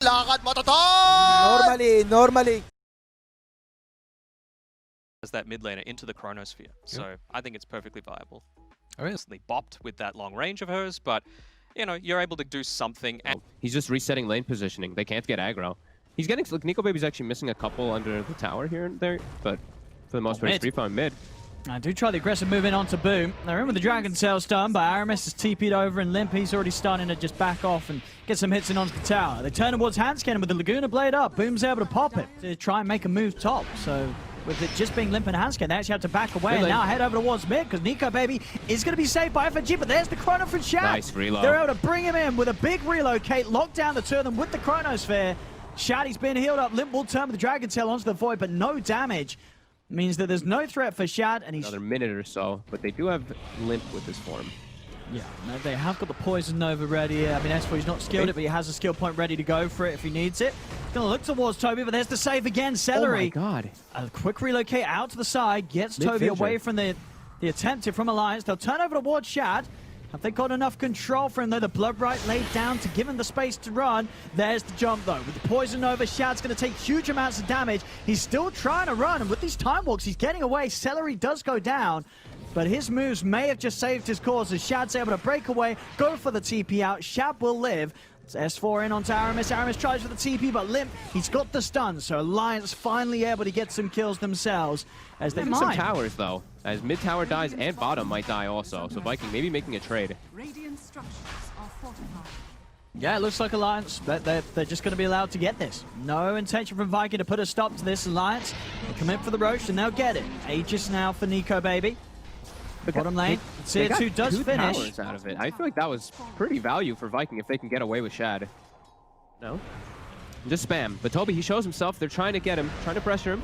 Lakad mo, Totol! Normally. As that mid laner into the chronosphere. So I think it's perfectly viable. Obviously Bopped with that long range of hers, but you know, you're able to do something. And he's just resetting lane positioning. They can't get aggro. He's getting, look, Nico Baby's actually missing a couple under the tower here and there, but for the most part, it's free farm mid. I do try the aggressive move in onto Boom. They're in with the Dragon Tail stun, but Aramis is TP'd over and Limp, he's already starting to just back off and get some hits in onto the tower. They turn towards Hansken with the Laguna Blade up. Boom's able to pop it to try and make a move top. So with it just being Limp and Hansken, they actually have to back away and now head over towards mid because Nico Baby is going to be saved by FNG, but there's the Chrono from Shad. Nice reload. They're able to bring him in with a big relocate, lock down the two of them with the Chronosphere. Shad, he's been healed up. Limp will turn with the Dragon Tail onto the Void, but no damage. Means that there's no threat for Shad, and he's... Another minute or so, but they do have Limp with this form. Yeah, no, they have got the Poison Nova ready. I mean, S4, he's not skilled it, but he has a skill point ready to go for it if he needs it. Gonna look towards Toby, but there's the save again. Celery. Oh my god. A quick relocate out to the side, gets Toby away from the attempt from Alliance. They'll turn over towards Shad. Have they got enough control for him, though? The Bloodbright laid down to give him the space to run. There's the jump, though. With the Poison Nova, Shad's going to take huge amounts of damage. He's still trying to run, and with these Time Walks, he's getting away. Celery does go down, but his moves may have just saved his cause as Shad's able to break away, go for the TP out. Shad will live. It's S4 in onto Aramis. Aramis tries for the TP, but Limp, he's got the stun, so Alliance finally able to get some kills themselves. As they some towers, though, as mid tower dies and bottom might die also. So Viking maybe making a trade. Radiant structures are fortified. Yeah, it looks like Alliance, they're just going to be allowed to get this. No intention from Viking to put a stop to this. Alliance, they commit for the Roche and they'll get it. Aegis now for Nico Baby. Bottom lane, Tier 2 does finish. Towers out of it. I feel like that was pretty value for Viking if they can get away with Shad. No? Just spam. But Toby, he shows himself. They're trying to get him, trying to pressure him.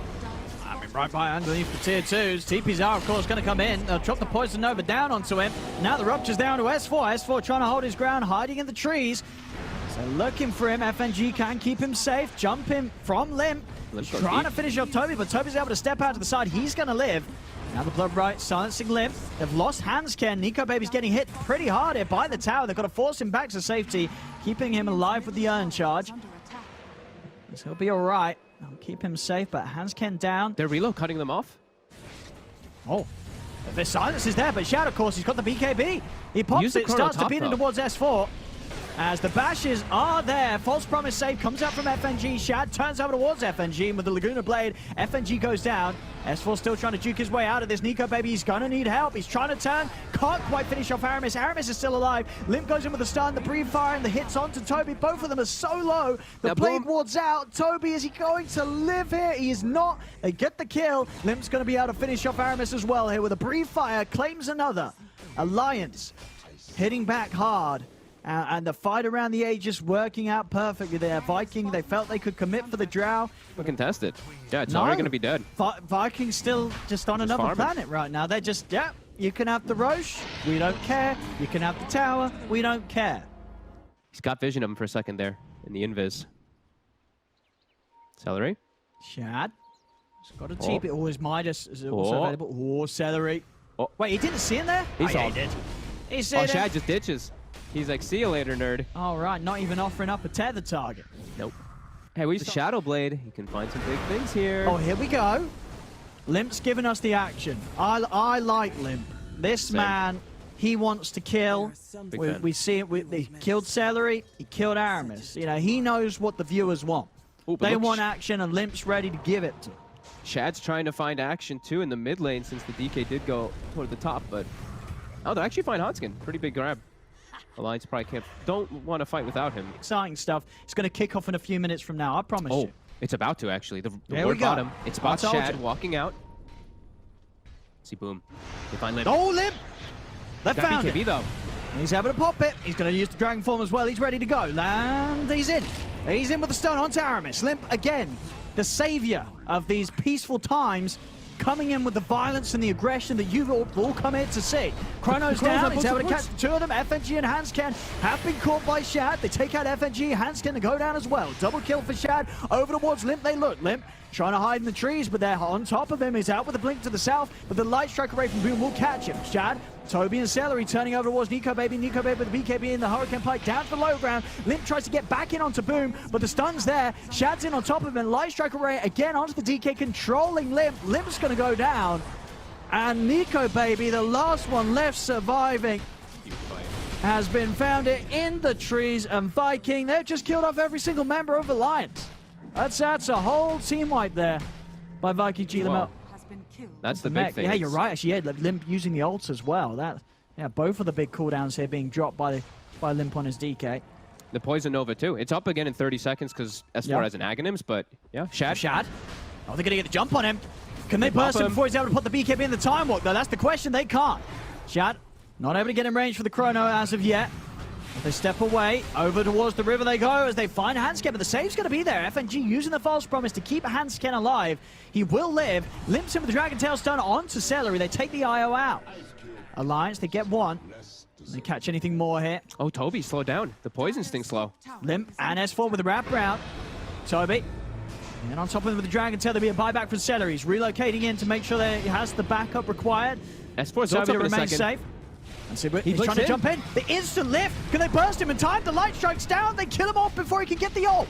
I mean, right by underneath the Tier 2s. TPs are, of course, going to come in. They'll drop the Poison Nova down onto him. Now the Rupture's down to S4. S4 trying to hold his ground, hiding in the trees. So looking for him. FNG can keep him safe. Jump him from Limp. Trying to finish off Toby, but Toby's able to step out to the side. He's going to live. Now the Bloodbright silencing Limp. They've lost Hansken. Nico Baby's getting hit pretty hard here by the tower. They've got to force him back to safety, keeping him alive with the Urn Charge. So he'll be all right. I'll keep him safe, but Hansken down. They're reload cutting them off. Oh, the silence is there, but Shad, of course, he's got the BKB. He pops it, starts to beat him towards S4. As the bashes are there, False Promise save comes out from FNG. Shad turns over towards FNG with the Laguna Blade. FNG goes down. S4 still trying to juke his way out of this. Nico Baby, he's gonna need help. He's trying to turn, can't quite finish off Aramis. Aramis is still alive. Limp goes in with the stun, the breathe fire, and the hits onto Toby. Both of them are so low. The blade wards out. Toby, is he going to live here? He is not. They get the kill. Limp's gonna be able to finish off Aramis as well here with a breathe fire. Claims another. Alliance hitting back hard. And the fight around the Aegis working out perfectly there. Viking, they felt they could commit for the Drow. But contested. Yeah, it's already going to be dead. Vikings still just on another planet right now. They're just, yeah, you can have the Roche, we don't care. You can have the tower, we don't care. He's got vision of him for a second there in the invis. Celery. Shad. He's got a TP. Oh, his Midas is also available. Oh, Celery. Oh. Wait, he didn't see him there? He saw him. He said oh, Shad just ditches. He's like, see you later, nerd. All right, not even offering up a tether target. Nope. Hey, we use the Shadow Blade. You can find some big things here. Oh, here we go. Limp's giving us the action. I like Limp. This man, he wants to kill. We see it. He killed Celery. He killed Aramis. You know, he knows what the viewers want. Ooh, they want action, and Limp's ready to give it to them. Shad's trying to find action, too, in the mid lane since the DK did go toward the top, but... Oh, they'll actually find Hansken. Pretty big grab. Alliance probably don't want to fight without him. Exciting stuff. It's going to kick off in a few minutes from now, I promise you. It's about to, actually. The word bottom. It's about Shad walking out. See, boom. They find Limp. Oh, Limp! They found BKB, it. though. He's able to pop it. He's going to use the Dragon Form as well. He's ready to go. And he's in. He's in with the stun onto Aramis. Limp, again, the savior of these peaceful times, coming in with the violence and the aggression that you've all come here to see. Chrono's down, he's able to catch the two of them. FNG and Hansken have been caught by Shad. They take out FNG, Hansken to go down as well. Double kill for Shad. Over towards Limp they look. Limp trying to hide in the trees, but they're on top of him. He's out with a blink to the south, but the light strike array from Boom will catch him. Shad Toby and Celery turning over towards Nico Baby. Nico Baby with the BKB in the Hurricane Pike down to the low ground. Limp tries to get back in onto Boom, but the stun's there. Shad's in on top of him. Light Strike Array again onto the DK, controlling Limp. Limp's going to go down. And Nico Baby, the last one left surviving, has been found in the trees. And Viking, they've just killed off every single member of Alliance. That's a whole team wipe there by Viking GLML. That's the big thing. Yeah, you're right. Actually, yeah, Limp using the ults as well. Yeah, both of the big cooldowns here being dropped by Limp on his DK. The Poison Nova too. It's up again in 30 seconds because S4 has an Aghanims, but yeah, Shad. Oh, they're gonna get the jump on him. Can they burst him before he's able to put the BKB in the time walk though? That's the question. They can't. Shad not able to get in range for the chrono as of yet. They step away, over towards the river they go as they find Hansken, but the save's going to be there. FNG using the false promise to keep Hansken alive. He will live. Limps him with the Dragon Tail stun onto Celery. They take the IO out. Alliance, they get one. They catch anything more here. Oh, Toby, slow down. The Poison Sting slow. Limp and S4 with the wraparound. Toby. And on top of him with the Dragon Tail, there'll be a buyback from Celery. He's relocating in to make sure that he has the backup required. S4's Toby to up in a remain second. safe. And see, he's trying to jump in. The instant lift. Can they burst him in time? The light strikes down. They kill him off before he can get the ult.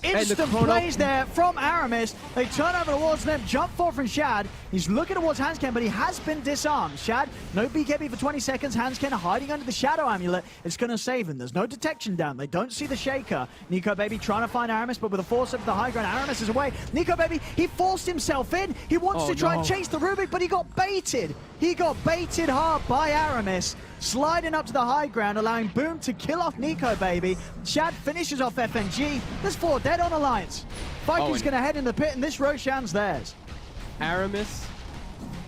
Instant plays there from Aramis. They turn over towards them. Jump forward from Shad. He's looking towards Hansken, but he has been disarmed. Shad, no BKB for 20 seconds. Hansken hiding under the Shadow Amulet. It's going to save him. There's no detection down. They don't see the Shaker. Nico Baby trying to find Aramis, but with a force up to the high ground, Aramis is away. Nico Baby, he forced himself in. He wants to try and chase the Rubik, but he got baited. He got baited hard by Aramis. Sliding up to the high ground, allowing Boom to kill off Nico Baby. Shad finishes off FNG. There's 4 dead on Alliance. Viking's going to head in the pit, and this Roshan's theirs. Aramis,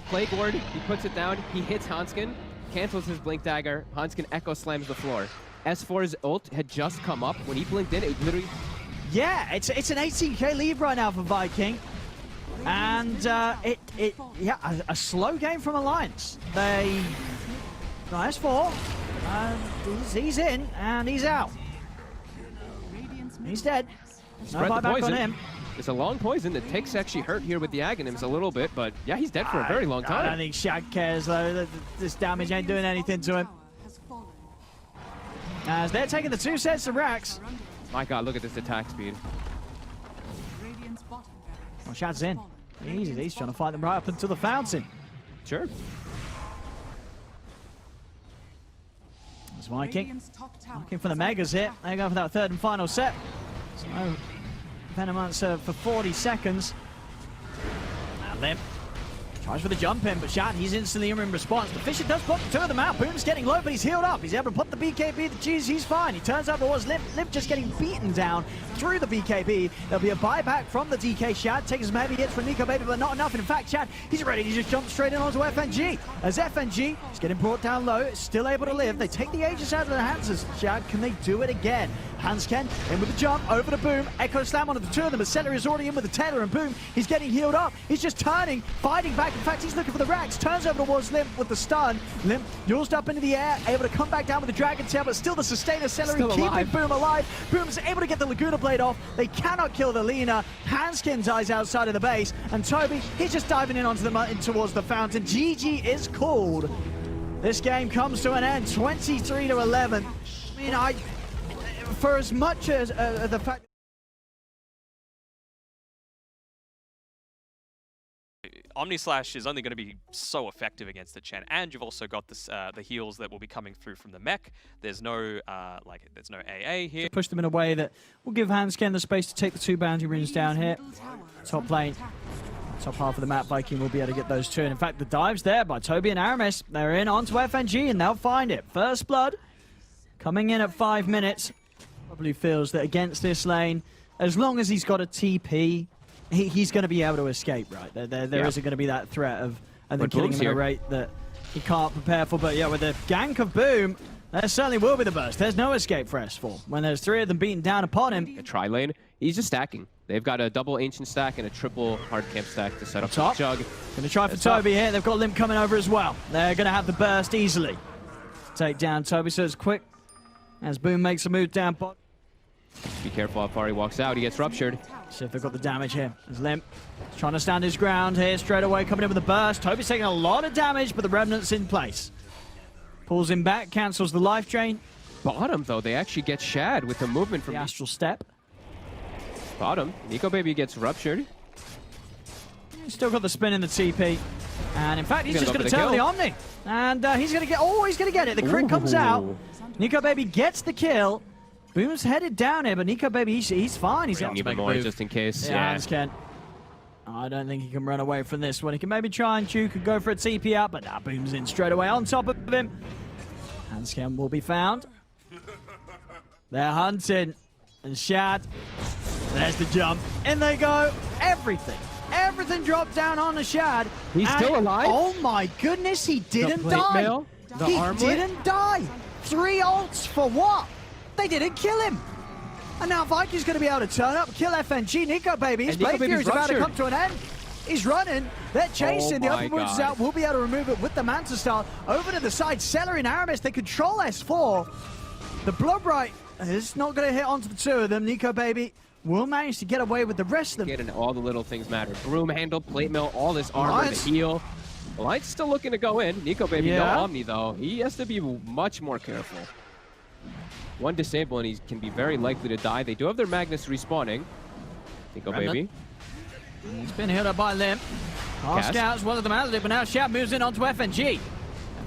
Plague Ward, he puts it down, he hits Hansken, cancels his Blink Dagger, Hansken Echo slams the floor. S4's ult had just come up. When he blinked in, it literally... Yeah, it's an 18k lead right now for Viking. And a slow game from Alliance. They... Nice S4. He's in, and he's out. He's dead. No buyback on him. It's a long poison that takes actually hurt here with the Aghanims a little bit, but yeah, he's dead for a very long time. I don't think Shad cares though. This damage ain't doing anything to him. As they're taking the 2 sets of racks. My god, look at this attack speed. Well, Shad's in. Easy, he's trying to fight them right up until the fountain. Sure. It's Viking. Looking for the Megas here. They go for that 3rd and final set. So, Venomancer for 40 seconds. Now Limp tries for the jump in, but Shad, he's instantly in response. The Fisher does put 2 of them out. Boom's getting low, but he's healed up. He's able to put the BKB, the cheese, he's fine. He turns out towards Limp. Limp just getting beaten down through the BKB. There'll be a buyback from the DK. Shad takes some heavy hits from Nico Baby, but not enough. In fact, Shad, he's ready to just jump straight in onto FNG. As FNG is getting brought down low, still able to live. They take the Aegis out of their hands. As Shad, can they do it again? Hansken in with the jump, over to Boom. Echo Slam onto the 2 of them, but Celery is already in with the Taylor, and Boom, he's getting healed up. He's just turning, fighting back. In fact, he's looking for the racks. Turns over towards Limp with the stun. Limp yaws up into the air, able to come back down with the Dragon Tail, but still the Sustainer Celery keeping Boom alive. Boom's able to get the Laguna Blade off. They cannot kill the Lina. Hansken dies outside of the base, and Toby, he's just diving in onto the towards the fountain. GG is called. This game comes to an end, 23-11. I mean, for as much as the fact... Omni Slash is only going to be so effective against the Chen, and you've also got this, the heals that will be coming through from the mech. There's no there's no AA here. Push them in a way that will give Hansken the space to take the 2 bounty runes down here. Top lane, top half of the map, Viking will be able to get those 2. And in fact, the dive's there by Toby and Aramis. They're in onto FNG, and they'll find it. First blood coming in at 5 minutes. Probably feels that against this lane, as long as he's got a TP, he's going to be able to escape, right? There isn't going to be that threat of and then killing him at a rate that he can't prepare for. But yeah, with the gank of Boom, there certainly will be the burst. There's no escape for S4. When there's 3 of them beating down upon him. A tri-lane, he's just stacking. They've got a double Ancient stack and a triple hard camp stack to set up the Jug. Going to try for Toby here. They've got Limp coming over as well. They're going to have the burst easily. Take down Toby, so it's quick. As Boom makes a move down bot. Be careful how far he walks out. He gets ruptured. See if they've got the damage here. As Limp trying to stand his ground here straight away, coming in with a burst. Toby's taking a lot of damage, but the Remnant's in place. Pulls him back, cancels the life drain. Bottom, though, they actually get Shad with the movement from The astral step. bottom. Nico Baby gets ruptured. He's still got the spin in the TP. And in fact, he's just going to turn kill. the Omni. And he's going to get, he's going to get it. The crit comes out. Nico Baby gets the kill. Boom's headed down here, but Nico Baby, he's fine. He's got to Even make a more move. just in case. Yeah, Hans I don't think he can run away from this one. He can maybe try and juke and go for a TP out, but Boom's in straight away on top of him. Hanscam will be found. They're hunting. And Shad, there's the jump. In they go. Everything dropped down on the Shad. He's still alive? Oh my goodness, he didn't die. Mail, He armlet. didn't die. 3 ults for what? They didn't kill him. And now Viking's going to be able to turn up, kill FNG. Nico Baby, his blade fury is about to come to an end. He's running. They're chasing. The open wounds is out. We'll be able to remove it with the Manta Star. Over to the side, Celery and Aramis, they control S4. The Bloodbright is not going to hit onto the 2 of them. Nico Baby will manage to get away with the rest of them. Getting all the little things matter. Broom handle, plate mill, all this armor, the heal. Light's still looking to go in. Nico Baby, no Omni though. He has to be much more careful. One disable and he can be very likely to die. They do have their Magnus respawning. Nico Baby. He's been hit up by Limp. Scouts, one of them has it, but now Shad moves in onto FNG.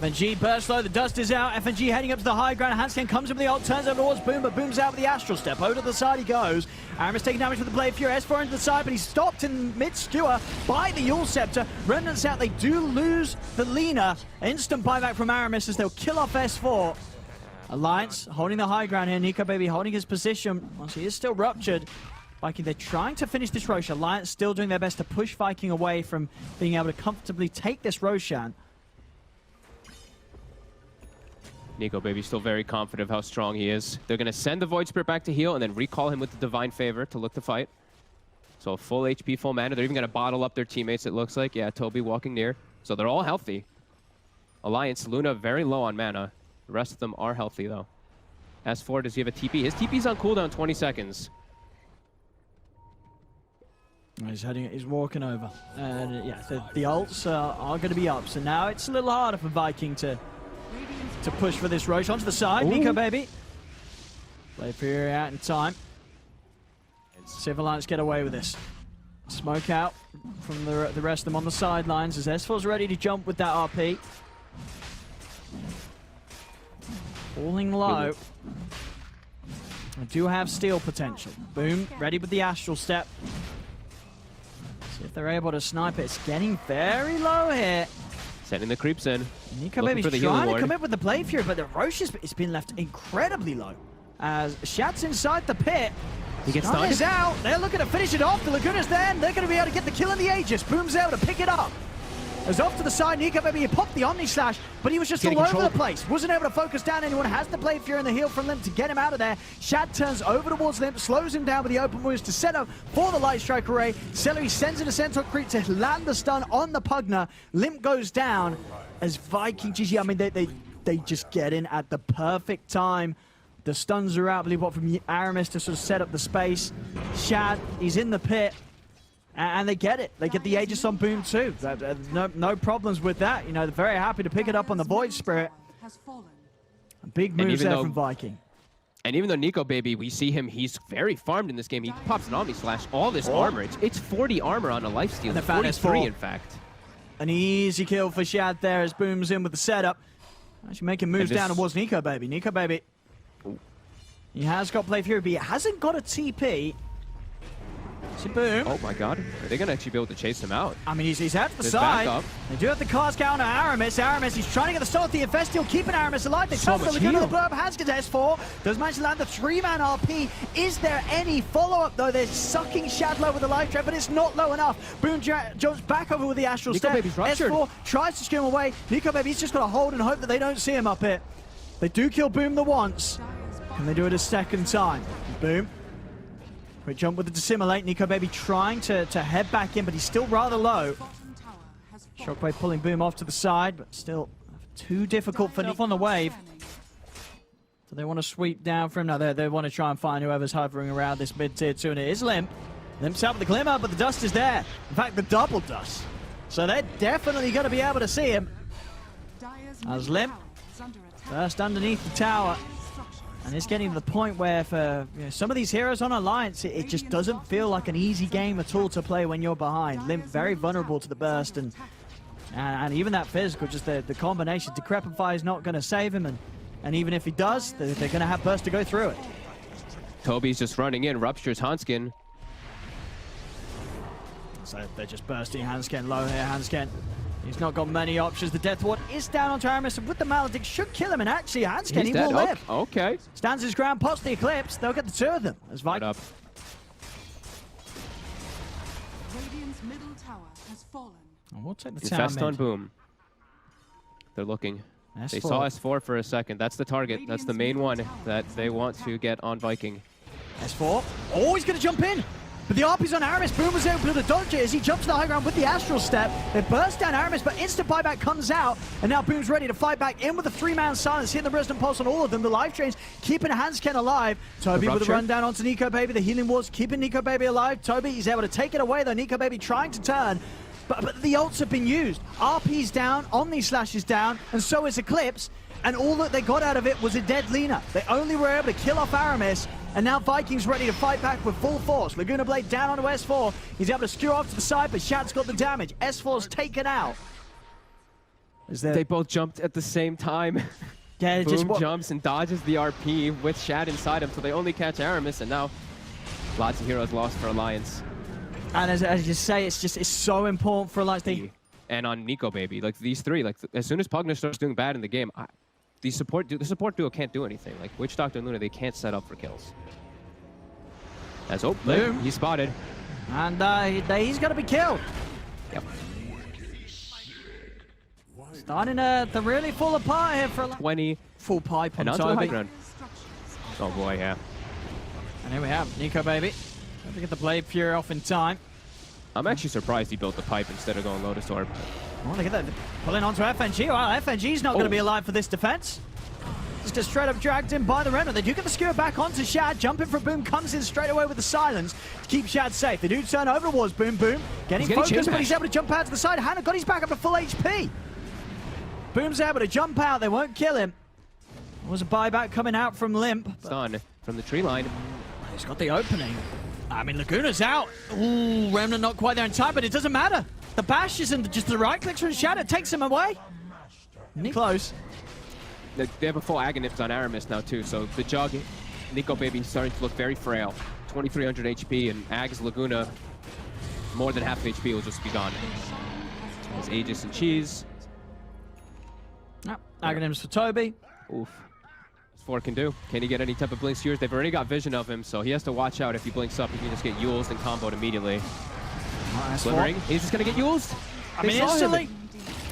FNG burst low, the dust is out. FNG heading up to the high ground. Hanscan comes in with the ult, turns over towards Boom, but Boom's out with the Astral Step. Over to the side he goes. Aramis taking damage with the Blade Fury. S4 into the side, but he's stopped in mid-skewer by the Yule Scepter. Remnants out, they do lose the Lina. Instant buyback from Aramis as they'll kill off S4. Alliance holding the high ground here. Nico Baby holding his position. Once he is still ruptured. Viking, they're trying to finish this Roshan. Alliance still doing their best to push Viking away from being able to comfortably take this Roshan. Nico Baby still very confident of how strong he is. They're going to send the Void Spirit back to heal and then recall him with the Divine Favor to look to fight. So full HP, full mana. They're even going to bottle up their teammates, it looks like. Yeah, Toby walking near. So they're all healthy. Alliance, Luna very low on mana. The rest of them are healthy, though. S4, does he have a TP? His TP's on cooldown 20 seconds. He's walking over. And yeah, the ults are going to be up. So now it's a little harder for Viking to push for this Roche onto the side. Nico Baby. Blade Fury out in time. See if Alliance get away with this. Smoke out from the rest of them on the sidelines as S4's ready to jump with that RP. Falling low. I do have steal potential. Boom, ready with the Astral Step. See if they're able to snipe it. It's getting very low here. Sending the creeps in. Nico Baby's trying to commit with the Blade Fury, but the Roche has been left incredibly low. As Shad's inside the pit. He gets Stun stunned. is out. They're looking to finish it off. The Laguna's there, and they're going to be able to get the kill in the Aegis. Boom's able to pick it up. As off to the side, Nico Baby, he popped the Omni Slash, but he was just all over the place. Wasn't able to focus down anyone. Has the Blade Fury and the heal from Limp to get him out of there. Shad turns over towards Limp, slows him down with the open wounds to set up for the Light Strike Array. Celery sends in a Centaur Creep to land the stun on the Pugner. Limp goes down as Viking GG. I mean, they just get in at the perfect time. The stuns are out, I believe, from Aramis to sort of set up the space. Shad, he's in the pit. And they get it. They get the Aegis on Boom too. No problems with that. You know, they're very happy to pick it up on the Void Spirit. Big moves there from Viking. And even though Nico Baby, we see him, he's very farmed in this game. He pops an Omni Slash, all this armor. It's 40 armor on a lifesteal. And 43, in fact. An easy kill for Shad there as Boom's in with the setup. Actually making moves down towards Nico Baby. Nico Baby, he has got Blade Fury, but he hasn't got a TP. So Boom. Oh my god. Are they going to actually be able to chase him out? I mean, he's out to the side. They do have the cast counter Aramis. Aramis, he's trying to get the start of the Infestial, keeping Aramis alive. They cover the Laguna, the blow up. Hans gets S4. Does manage to land the 3-man RP. Is there any follow-up, though? They're sucking Shad low with the life trap, but it's not low enough. Boom jumps back over with the Astral Step. S4 tries to scream away. Nico Baby, he's just got to hold and hope that they don't see him up here. They do kill Boom the once. Can they do it a second time? Boom. Quick jump with the Dissimulate. Nico Baby trying to head back in, but he's still rather low. Shockwave pulling Boom off to the side, but still too difficult for Nico on the wave. So they want to sweep down from him. No, they want to try and find whoever's hovering around this mid-tier 2, and it is Limp. Limp's out with the Glimmer, but the dust is there. In fact, the double dust. So they're definitely going to be able to see him. As Limp First underneath the tower. And it's getting to the point where for some of these heroes on Alliance, it just doesn't feel like an easy game at all to play when you're behind. Limp very vulnerable to the burst, and even that physical, just the combination. Decrepify is not going to save him, and even if he does, they're going to have burst to go through it. Toby's just running in, ruptures Hanskin. So they're just bursting Hanskin low here. Hanskin, he's not got many options. The Death Ward is down onto Aramis, and with the Maledict should kill him, and actually Hanskin, he will live. Okay. Stands his ground, pots the Eclipse. They'll get the two of them. As Radiant's middle tower has fallen. And we'll take the It's tower fast on mid. Boom. They're looking. S4. They saw S4 for a second. That's the target. That's the main one that they want to get on Viking. S4. Oh, he's going to jump in. But the RP's on Aramis. Boom was able to dodge it as he jumps to the high ground with the Astral Step. They burst down Aramis, but instant buyback comes out. And now Boom's ready to fight back in with a 3-man silence, hitting the Resonant Pulse on all of them. The life drains, keeping Hanskin alive. Toby with a run down onto Nico Baby. The healing wards keeping Nico Baby alive. Toby, he's able to take it away, though. Nico Baby trying to turn. But the ults have been used. RP's down, Omni Slash is down, and so is Eclipse. And all that they got out of it was a dead Lina. They only were able to kill off Aramis. And now Viking's ready to fight back with full force. Laguna Blade down onto S4. He's able to skew off to the side, but Shad's got the damage. S4's taken out. They both jumped at the same time. Yeah, Boom jumps and dodges the RP with Shad inside him, so they only catch Aramis, and now lots of heroes lost for Alliance. And as you say, it's so important for Alliance. And on Nico Baby, like these three, like as soon as Pugner starts doing bad in the game, the support duo can't do anything. Like Witch Doctor and Luna, they can't set up for kills. As Boom, he's spotted. And he's got to be killed. Yep. Starting to really fall apart here for 20. Full pipe on and Toby. High ground. Oh boy, yeah. And here we have Nico Baby. Have to get the Blade Fury off in time. I'm actually surprised he built the pipe instead of going Lotus Orb. Oh, look at that. Pulling onto FNG. Well, FNG's not going to be alive for this defense. Just straight up dragged in by the Remnant. They do get the skewer back onto Shad. Jumping for Boom, comes in straight away with the silence to keep Shad safe. They do turn over towards Boom. Boom getting focused, but he's able to jump out to the side. Hannah got his back up to full HP. Boom's able to jump out. They won't kill him. There was a buyback coming out from Limp. Stun from the tree line. He's got the opening. I mean, Laguna's out. Ooh, Remnant not quite there in time, but it doesn't matter. The bash isn't just the right clicks from Shadow. Takes him away. Close. They have a full Aghanim on Aramis now too, so the Jug, Nico Baby starting to look very frail. 2300 HP, and Ag's Laguna, more than half HP will just be gone. There's Aegis and Cheese. Yep. Aghanims for Toby. Oof. Four can do. Can he get any type of blink skewers? They've already got vision of him, so he has to watch out. If he blinks up, he can just get Yules and comboed immediately. Glimmering. He's just going to get Yules. I mean, instantly,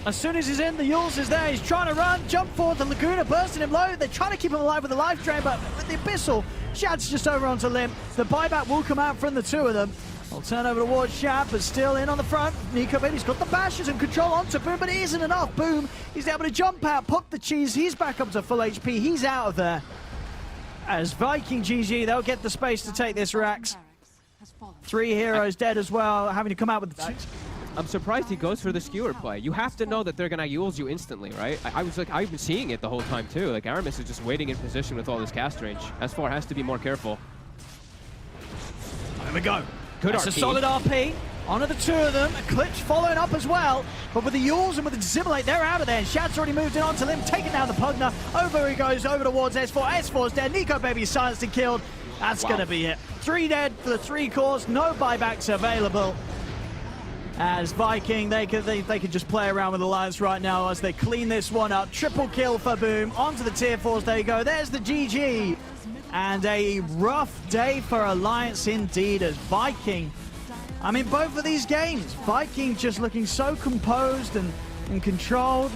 as soon as he's in, the Yules is there. He's trying to run, jump forward. The Laguna bursting him low. They're trying to keep him alive with the life drain, but with the Abyssal, Shad's just over onto Limp. The buyback will come out from the two of them. I'll turn over towards Shad, but still in on the front. Nico Baby's got the bashes and control onto Boom, but it isn't enough. Boom, he's able to jump out, pop the cheese. He's back up to full HP. He's out of there. As Viking GG, they'll get the space to take this Rax. 3 heroes dead as well, having to come out with the... I'm surprised he goes for the skewer play. You have to know that they're gonna Yules you instantly, right? I've been seeing it the whole time too. Like Aramis is just waiting in position with all this cast range. S4 has to be more careful. There we go. Good That's RP. a solid RP. Onto the two of them. Eclipse following up as well. But with the Yules and with the Dissimulate, they're out of there. And Shad's already moved in onto Limb, taking down the Pugner. Over he goes, over towards S4. S4's dead. Nico Baby is silenced and killed. That's going to be it. 3 dead for the 3 cores. No buybacks available. As Viking, they could just play around with Alliance right now as they clean this one up. Triple kill for Boom. Onto the tier 4s. There you go. There's the GG. And a rough day for Alliance indeed as Viking. I mean, both of these games, Viking just looking so composed and controlled.